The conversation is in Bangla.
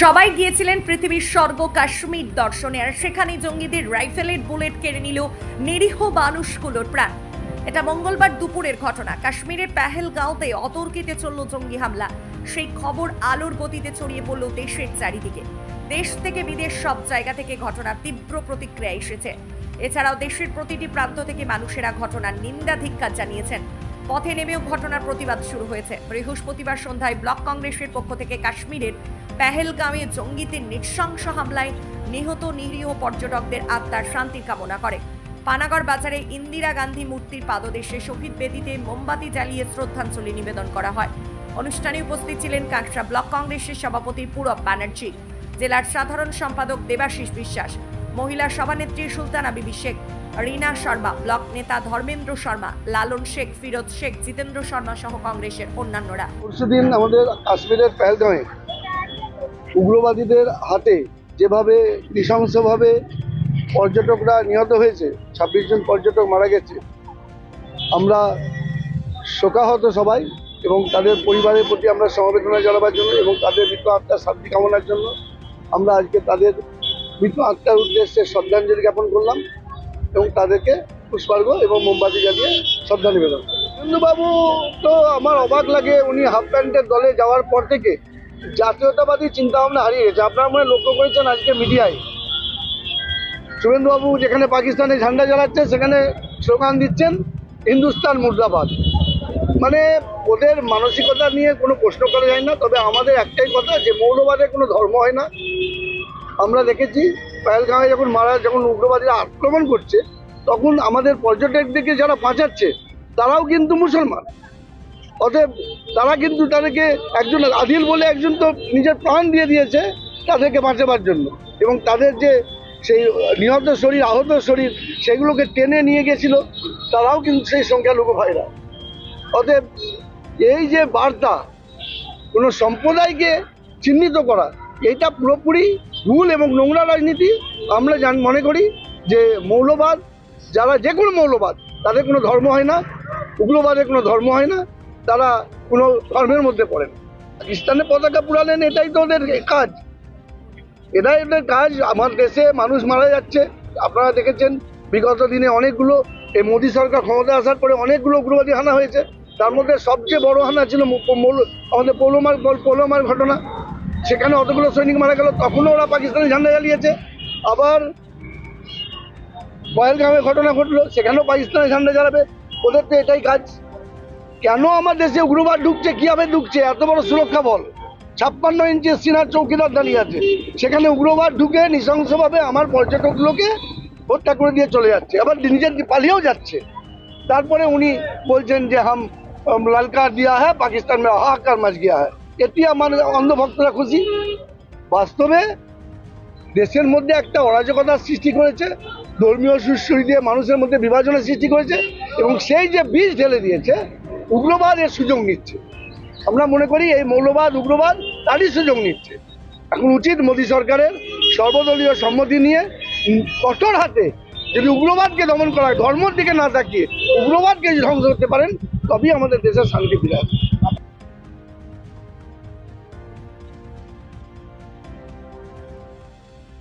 সবাই গিয়েছিলেন পৃথিবীর স্বর্গ কাশ্মীর দর্শনে, আর সেখানে জঙ্গিদের রাইফেলের বুলেট কেড়ে নিল নিরীহ মানুষগুলোর প্রাণ। এটা মঙ্গলবার দুপুরের ঘটনা। কাশ্মীরের পেহেলগাঁওতে অতর্কিতে চলল জঙ্গি হামলা। সেই খবর আলোর গতিতে ছড়িয়ে পড়ল দেশের চারিদিকে। দেশ থেকে বিদেশ সব জায়গা থেকে ঘটনার তীব্র প্রতিক্রিয়া এসেছে। এছাড়াও দেশের প্রতিটি প্রান্ত থেকে মানুষেরা ঘটনার নিন্দা ধিক্কার জানিয়েছেন। পথে নেমেও ঘটনার প্রতিবাদ শুরু হয়েছে। বৃহস্পতিবার সন্ধ্যায় ব্লক কংগ্রেসের পক্ষ থেকে কাশ্মীরের পেহেলগাঁওয়ে জঙ্গিদের নৃশংস হামলায় নিহত নিরীহ পর্যটকদের আত্মার শান্তি কামনা করে। পানাগড় বাজারে ইন্দিরা গান্ধী মূর্তির পাদদেশে শহীদ বেদিতে মোমবাতি জ্বালিয়ে শ্রদ্ধাঞ্জলি নিবেদন করা হয়। অনুষ্ঠানে উপস্থিত ছিলেন কাঁকড়া ব্লক কংগ্রেসের সভাপতি পূরব ব্যানার্জি, জেলার সাধারণ সম্পাদক দেবাশিস বিশ্বাস, মহিলা সভানেত্রী সুলতানা বিবি শেখ, রিনা শর্মা, ব্লক নেতা ধর্মেন্দ্র শর্মা, লালন শেখ, ফিরোজ শেখ, জিতেন্দ্র শর্মা সহ কংগ্রেসের অন্যান্যরা। পরশুদিন আমাদের কাশ্মীরের পেহেলগাঁওয়ে উগ্রবাদীদের হাতে যেভাবে নৃশংসভাবে পর্যটকরা নিহত হয়েছে, 26 জন পর্যটক মারা গেছে, আমরা শোকাহত সবাই এবং তাদের পরিবারের প্রতি আমরা সমবেদনা জানাবার জন্য এবং তাদের মৃত আত্মার শান্তি কামনার জন্য আমরা আজকে তাদের মৃত আত্মার উদ্দেশ্যে শ্রদ্ধাঞ্জলি জ্ঞাপন করলাম এবং তাদেরকে পুষ্পার্ঘ এবং মোমবাতি জ্বালিয়ে শ্রদ্ধা নিবেদন। শুভেন্দুবাবু তো আমার অবাক লাগে, উনি হাফ প্যান্টের দলে যাওয়ার পর থেকে জাতীয়তাবাদী চিন্তাভাবনা হারিয়ে গেছে। আপনারা মনে লক্ষ্য করেছেন আজকে মিডিয়ায় শুভেন্দুবাবু যেখানে পাকিস্তানে ঝান্ডা জ্বালাচ্ছে সেখানে স্লোগান দিচ্ছেন হিন্দুস্তান মুর্দাবাদ। মানে ওদের মানসিকতা নিয়ে কোনো প্রশ্ন করা যায় না। তবে আমাদের একটাই কথা যে মৌলবাদের কোনো ধর্ম হয় না। আমরা দেখেছি পেহেলগাঁওয়ে যখন উগ্রবাদীরা আক্রমণ করছে তখন আমাদের পর্যটকদেরকে যারা বাঁচাচ্ছে তারাও কিন্তু মুসলমান। অতএব তারা কিন্তু তাদেরকে একজন আদিল বলে একজন তো নিজের প্রাণ দিয়ে দিয়েছে তাদেরকে বাঁচাবার জন্য, এবং তাদের যে সেই নিহত শরীর, আহত শরীর, সেগুলোকে টেনে নিয়ে গেছিল তারাও কিন্তু সেই সংখ্যালঘু ভাইরা। অতএব এই যে বার্তা কোনো সম্প্রদায়কে চিহ্নিত করা, এটা পুরোপুরি ভুল এবং নোংরা রাজনীতি। আমরা মনে করি যে মৌলবাদ, যারা যে কোনো মৌলবাদ, তাদের কোনো ধর্ম হয় না, উগ্রবাদের কোনো ধর্ম হয় না, তারা কোনো ধর্মের মধ্যে পড়ে না। পাকিস্তানের পতাকা পুরালেন, এটাই তো ওদের কাজ, এটাই ওদের কাজ। আমার দেশে মানুষ মারা যাচ্ছে, আপনারা দেখেছেন বিগত দিনে অনেকগুলো, এই মোদী সরকার ক্ষমতা আসার পরে অনেকগুলো উগ্রবাদী হানা হয়েছে। তার মধ্যে সবচেয়ে বড় হানা ছিল আমাদের পোলোমার ঘটনা। সেখানে অতগুলো সৈনিক মারা গেল, তখনও ওরা পাকিস্তানি ঝান্ডা জ্বালিয়েছে। আবার পেহেলগাঁওয়ে ঘটনা ঘটলো, সেখানেও পাকিস্তানি ঝান্ডা জ্বালাবে। ওদের তো এটাই কাজ। কেন আমার দেশে উগ্রবাদ ঢুকছে, কীভাবে ঢুকছে? এত বড় সুরক্ষা বল, 56 ইঞ্চি সিনার চৌকিদার দাঁড়িয়ে আছে, সেখানে উগ্রবাদ ঢুকে নৃশংসভাবে আমার পর্যটকগুলোকে হত্যা করে দিয়ে চলে যাচ্ছে, আবার নিজের পালিয়েও যাচ্ছে। তারপরে উনি বলছেন যে হাম লালকার দিয়া হ্যাঁ, পাকিস্তান মে হাহাকার মাচ গিয়া হ্যাঁ। এটি আমার অন্ধভক্তরা খুশি। বাস্তবে দেশের মধ্যে একটা অরাজকতার সৃষ্টি করেছে, ধর্মীয় সুশ্রী দিয়ে মানুষের মধ্যে বিভাজনের সৃষ্টি করেছে, এবং সেই যে বীজ ঢেলে দিয়েছে উগ্রবাদ এর সুযোগ নিচ্ছে। আমরা মনে করি এই মৌলবাদ উগ্রবাদ তারই সুযোগ নিচ্ছে। এখন উচিত মোদী সরকারের সর্বদলীয় সম্মতি নিয়ে কঠোর হাতে যদি উগ্রবাদকে দমন করা হয়, ধর্মের দিকে না তাকিয়ে উগ্রবাদকে ধ্বংস করতে পারেন, তবেই আমাদের দেশের শান্তি ফিরে আসবে।